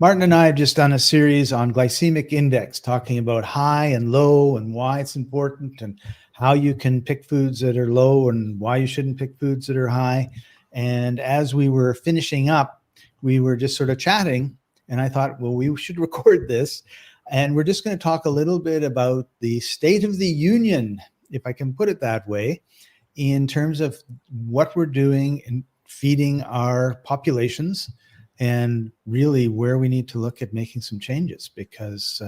Martin and I have just done a series on glycemic index, talking about high and low and why it's important and how you can pick foods that are low and why you shouldn't pick foods that are high. And as we were finishing up, we were just sort of chatting, and I thought, well, we should record this. And we're just going to talk a little bit about the state of the union, if I can put it that way, in terms of what we're doing in feeding our populations, and really where we need to look at making some changes, because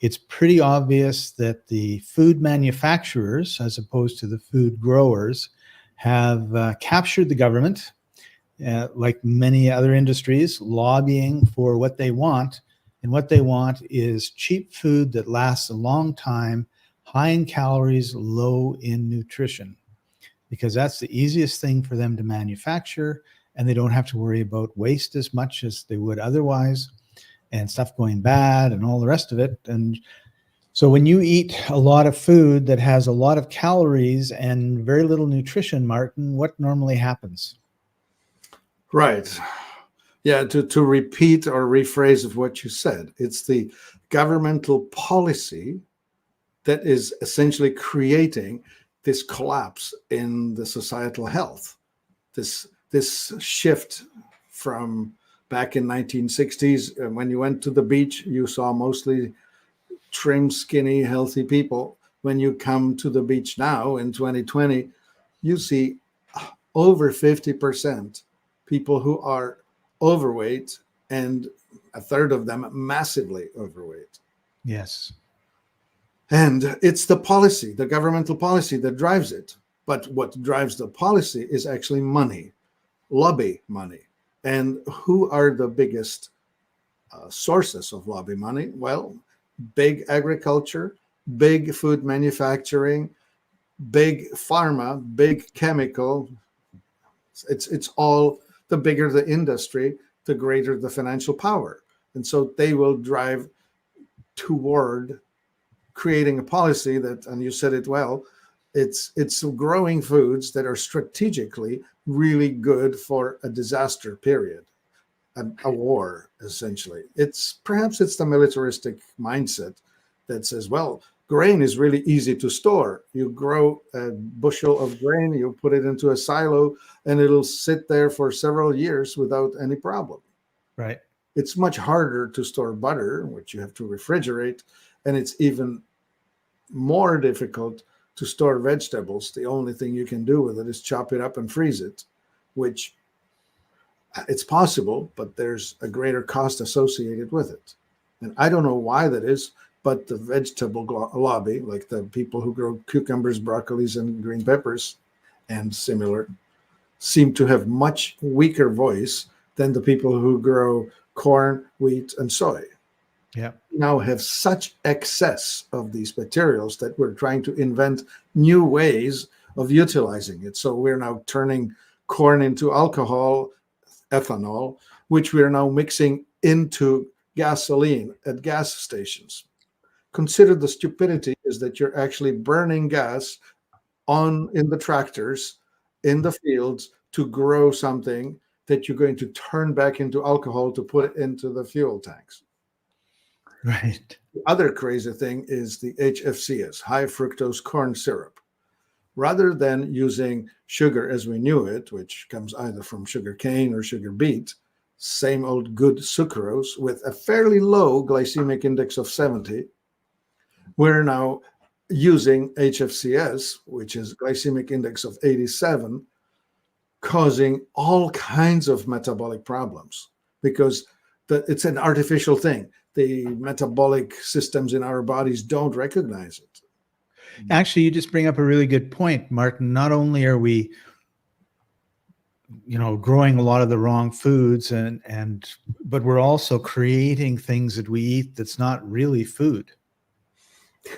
it's pretty obvious that the food manufacturers, as opposed to the food growers, have captured the government, like many other industries, lobbying for what they want. And what they want is cheap food that lasts a long time, high in calories, low in nutrition, because that's the easiest thing for them to manufacture, and they don't have to worry about waste as much as they would otherwise, and stuff going bad and all the rest of it. And so when you eat a lot of food that has a lot of calories and very little nutrition, Martin, what normally happens? Right. Yeah, to repeat or rephrase of what you said, it's the governmental policy that is essentially creating this collapse in the societal health. This shift from back in 1960s, when you went to the beach, you saw mostly trim, skinny, healthy people. When you come to the beach now in 2020, you see over 50% people who are overweight, and a third of them massively overweight. Yes. And it's the policy, the governmental policy, that drives it. But what drives the policy is actually money. Lobby money. And who are the biggest sources of lobby money? Well, big agriculture, big food manufacturing, big pharma, big chemical. It's all, the bigger the industry, the greater the financial power. And so they will drive toward creating a policy that, and you said it well, it's growing foods that are strategically really good for a disaster period, a war, essentially. Perhaps it's the militaristic mindset that says, well, grain is really easy to store. You grow a bushel of grain, you put it into a silo, and it'll sit there for several years without any problem. Right. It's much harder to store butter, which you have to refrigerate, and it's even more difficult to store vegetables. The only thing you can do with it is chop it up and freeze it, which it's possible, but there's a greater cost associated with it. And I don't know why that is, but the vegetable lobby, like the people who grow cucumbers, broccolis, and green peppers and similar, seem to have much weaker voice than the people who grow corn, wheat, and soy. Yeah. Now have such excess of these materials that we're trying to invent new ways of utilizing it. So we're now turning corn into alcohol, ethanol, which we're now mixing into gasoline at gas stations. Consider the stupidity is that you're actually burning gas in the tractors, in the fields, to grow something that you're going to turn back into alcohol to put it into the fuel tanks. Right. The other crazy thing is the HFCS, high fructose corn syrup. Rather than using sugar as we knew it, which comes either from sugar cane or sugar beet, same old good sucrose with a fairly low glycemic index of 70, we're now using HFCS, which is glycemic index of 87, causing all kinds of metabolic problems because it's an artificial thing. The metabolic systems in our bodies don't recognize it. Actually, you just bring up a really good point, Martin. Not only are we, growing a lot of the wrong foods, but we're also creating things that we eat that's not really food.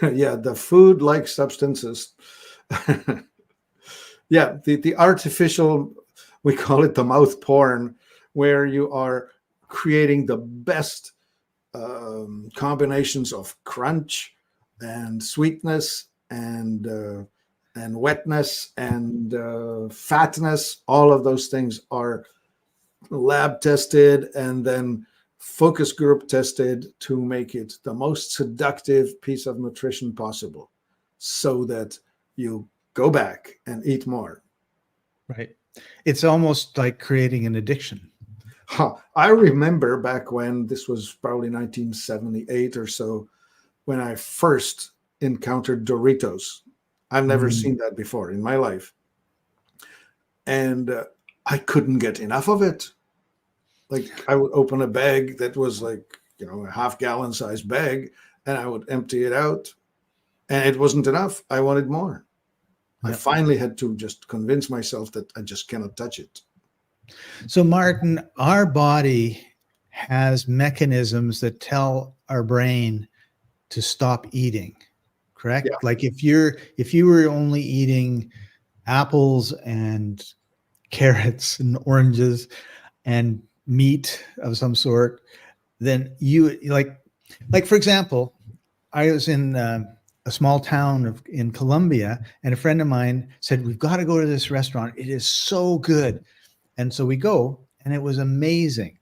Yeah, the food-like substances. Yeah, the artificial, we call it the mouth porn, where you are creating the best combinations of crunch and sweetness and wetness and fatness. All of those things are lab tested and then focus group tested to make it the most seductive piece of nutrition possible so that you go back and eat more. Right. It's almost like creating an addiction. I remember back when, this was probably 1978 or so, when I first encountered Doritos. I've never seen that before in my life. And I couldn't get enough of it. Like, I would open a bag that was like, a half-gallon size bag, and I would empty it out, and it wasn't enough. I wanted more. Yep. I finally had to just convince myself that I just cannot touch it. So, Martin, our body has mechanisms that tell our brain to stop eating, correct? Yeah. Like if you were only eating apples and carrots and oranges and meat of some sort, then you like for example, I was in a small town in Colombia, and a friend of mine said, we've got to go to this restaurant. It is so good. And so we go, and it was amazing.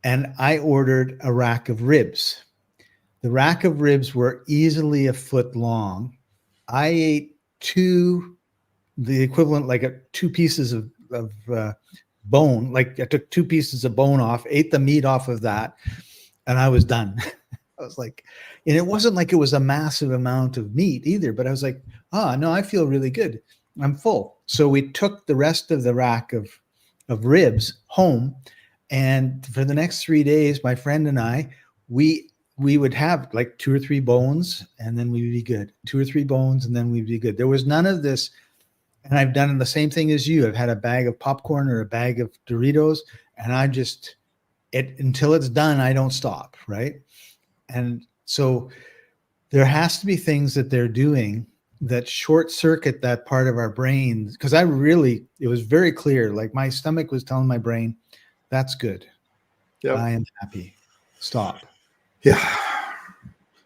And I ordered a rack of ribs. The rack of ribs were easily a foot long. I ate the equivalent, like two pieces of bone. Like I took 2 pieces of bone off, ate the meat off of that, and I was done. I was like, and it wasn't like it was a massive amount of meat either, but I was like, no, I feel really good. I'm full. So we took the rest of the rack of ribs home. And for the next 3 days, my friend and I, we would have like 2 or 3 bones, and then we would be good. 2 or 3 bones, and then we'd be good. There was none of this. And I've done the same thing as you. I've had a bag of popcorn or a bag of Doritos, and I just, until it's done, I don't stop, right? And so there has to be things that they're doing that short circuit that part of our brain. Because it was very clear, like my stomach was telling my brain, that's good. Yep. I am happy. Stop. Yeah.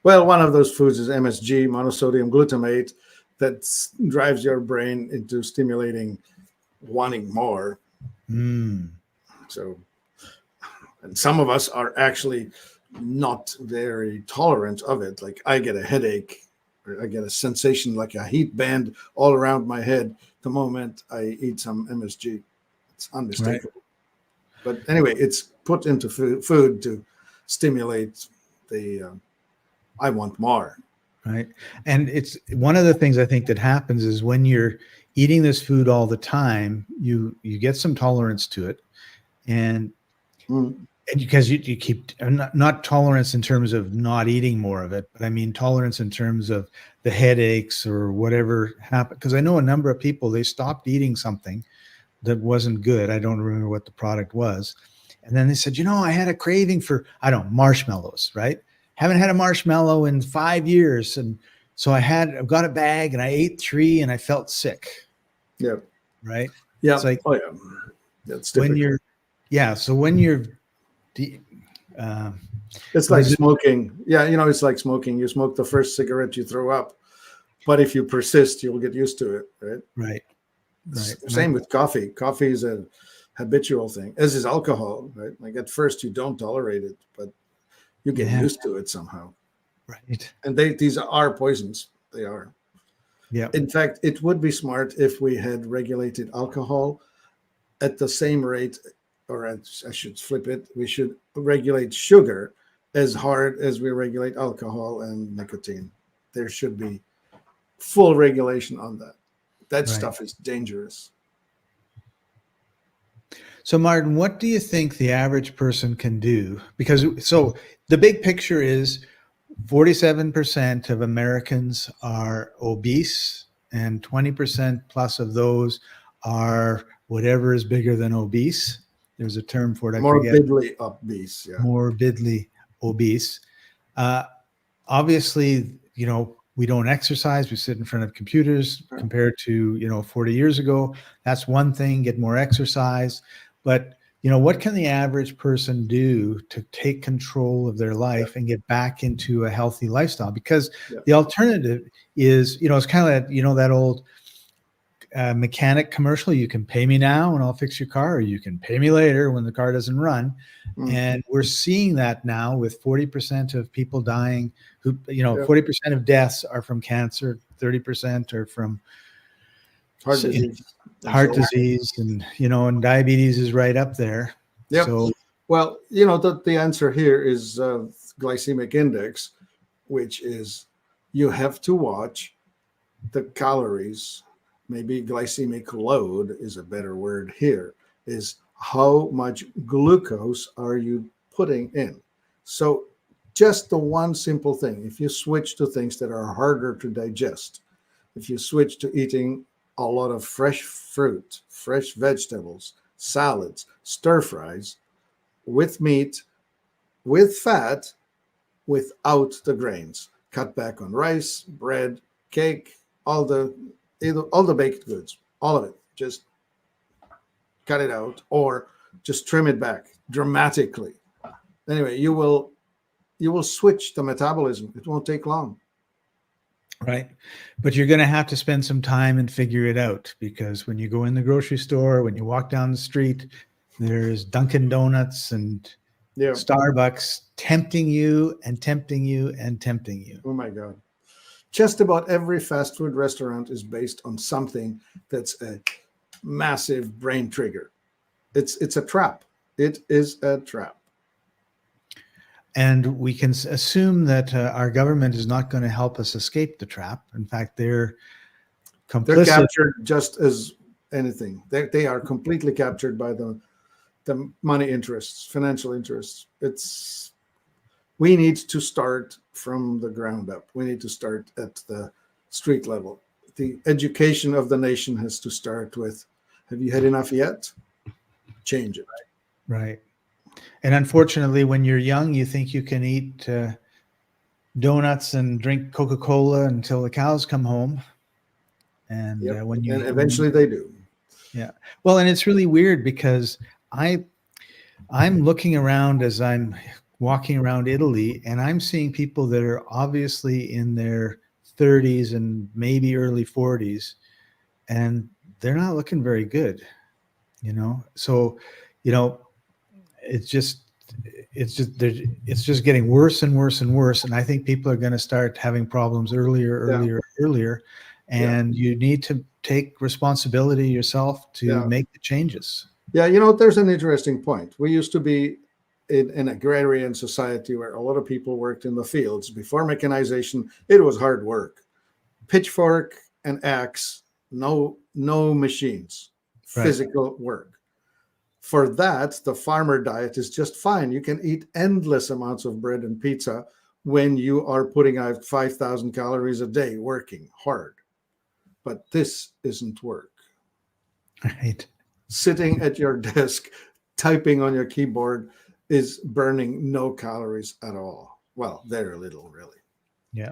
Well, one of those foods is MSG, monosodium glutamate, that drives your brain into stimulating wanting more. So, and some of us are actually not very tolerant of it. Like I get a headache, or I get a sensation like a heat band all around my head the moment I eat some MSG. It's unmistakable. Right. But anyway, it's put into food to stimulate the I want more. Right. And it's one of the things I think that happens is when you're eating this food all the time, you get some tolerance to it. And because you keep not tolerance in terms of not eating more of it, but I mean tolerance in terms of the headaches or whatever happened. Because I know a number of people, they stopped eating something that wasn't good. I don't remember what the product was. And then they said, I had a craving for, marshmallows, right? Haven't had a marshmallow in 5 years. And so I've got a bag and I ate 3 and I felt sick. Yeah. Right. Yeah. It's like, that's typical. So when you're, it's like smoking. Yeah. It's like smoking. You smoke the first cigarette, you throw up, but if you persist, you'll get used to it. Right. Right. Same with coffee. Coffee is a habitual thing, as is alcohol, right? Like at first you don't tolerate it, but you get used to it somehow. Right. And these are poisons. They are. Yeah. In fact, it would be smart if we had regulated alcohol at the same rate, or I should flip it. We should regulate sugar as hard as we regulate alcohol and nicotine. There should be full regulation on that. That stuff is dangerous. So, Martin, what do you think the average person can do? Because the big picture is 47% of Americans are obese, and 20% plus of those are whatever is bigger than obese. There's a term for it. Morbidly obese. Yeah. Morbidly obese. Obviously, we don't exercise. We sit in front of computers compared to, 40 years ago. That's one thing, get more exercise. But, what can the average person do to take control of their life and get back into a healthy lifestyle? Because the alternative is, it's kind of that, that old mechanic commercial. You can pay me now and I'll fix your car, or you can pay me later when the car doesn't run. And we're seeing that now with 40% of people dying, who, 40% of deaths are from cancer, 30% are from heart disease. Heart disease, and and diabetes is right up there. Yeah. So, well, the answer here is glycemic index, which is you have to watch the calories. Maybe glycemic load is a better word here, is how much glucose are you putting in. So just the one simple thing, if you switch to things that are harder to digest, if you switch to eating a lot of fresh fruit, fresh vegetables, salads, stir fries, with meat, with fat, without the grains, cut back on rice, bread, cake, all the baked goods, all of it, just cut it out or just trim it back dramatically. Anyway, you will switch the metabolism. It won't take long. Right. But you're going to have to spend some time and figure it out, because when you go in the grocery store, when you walk down the street, there's Dunkin' Donuts and Starbucks tempting you and tempting you and tempting you. Oh my God. Just about every fast food restaurant is based on something that's a massive brain trigger. It's a trap. It is a trap. And we can assume that our government is not going to help us escape the trap. In fact, they're complicit. They're captured just as anything. They are completely captured by the money interests, financial interests. We need to start from the ground up. We need to start at the street level. The education of the nation has to start with, have you had enough yet? Change it. Right. And unfortunately, when you're young, you think you can eat donuts and drink Coca-Cola until the cows come home. And and eventually they do. Yeah. Well, and it's really weird because I'm looking around as I'm walking around Italy, and I'm seeing people that are obviously in their 30s and maybe early 40s, and they're not looking very good, So, it's just getting worse and worse and worse. And I think people are going to start having problems earlier. And you need to take responsibility yourself to make the changes. Yeah. There's an interesting point. We used to be in an agrarian society where a lot of people worked in the fields. Before mechanization, it was hard work. Pitchfork and axe, no machines, physical work. For that, the farmer diet is just fine. You can eat endless amounts of bread and pizza when you are putting out 5,000 calories a day working hard. But this isn't work. Right. Sitting at your desk, typing on your keyboard is burning no calories at all. Well, very little, really. Yeah.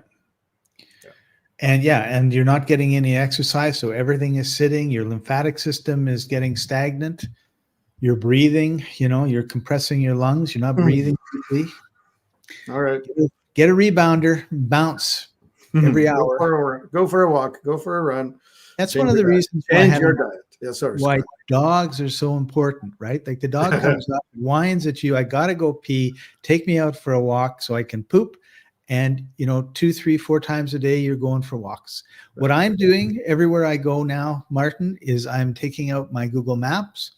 And you're not getting any exercise, so everything is sitting. Your lymphatic system is getting stagnant. You're breathing, you're compressing your lungs. You're not breathing deeply. All right. Get a rebounder, bounce every hour. Go for a walk. Go for a run. That's one of the reasons change your diet. Yes, sir. Why dogs are so important, right? Like the dog comes up, whines at you. I got to go pee. Take me out for a walk so I can poop. And, 2, 3, 4 times a day, you're going for walks. Right. What I'm doing everywhere I go now, Martin, is I'm taking out my Google Maps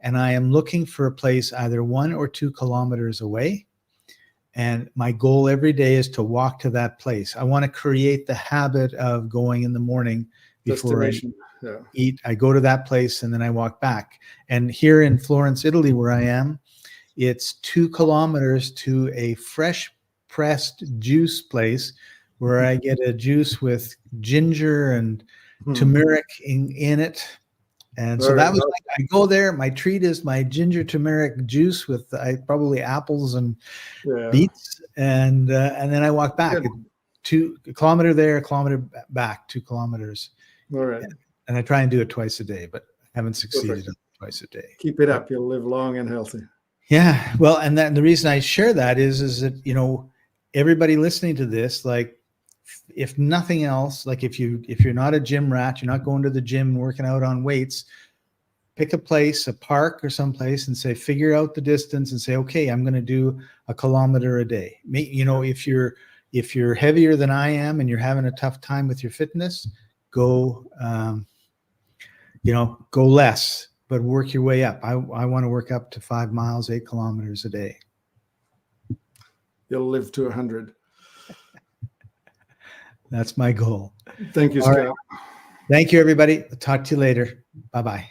and I am looking for a place either 1 or 2 kilometers away. And my goal every day is to walk to that place. I want to create the habit of going in the morning before I eat. I go to that place and then I walk back. And here in Florence, Italy, where I am, it's 2 kilometers to a fresh pressed juice place where I get a juice with ginger and turmeric in it. And so that was like, I go there, my treat is my ginger turmeric juice with probably apples and beets. And then I walk back. 2 kilometers there, 1 kilometer back, 2 kilometers. All right. And I try and do it twice a day, but I haven't succeeded in twice a day. Keep it up. You'll live long and healthy. Yeah. Well, and the reason I share that is that, everybody listening to this, like, if nothing else, like if you're not a gym rat, you're not going to the gym and working out on weights, pick a place, a park or someplace, and say, figure out the distance and say, okay, I'm going to do a kilometer a day. You know, if you're heavier than I am and you're having a tough time with your fitness, go, go less, but work your way up. I want to work up to 5 miles, 8 kilometers a day. You'll live to 100. That's my goal. Thank you, All Scott. right. Thank you, everybody. I'll talk to you later. Bye-bye.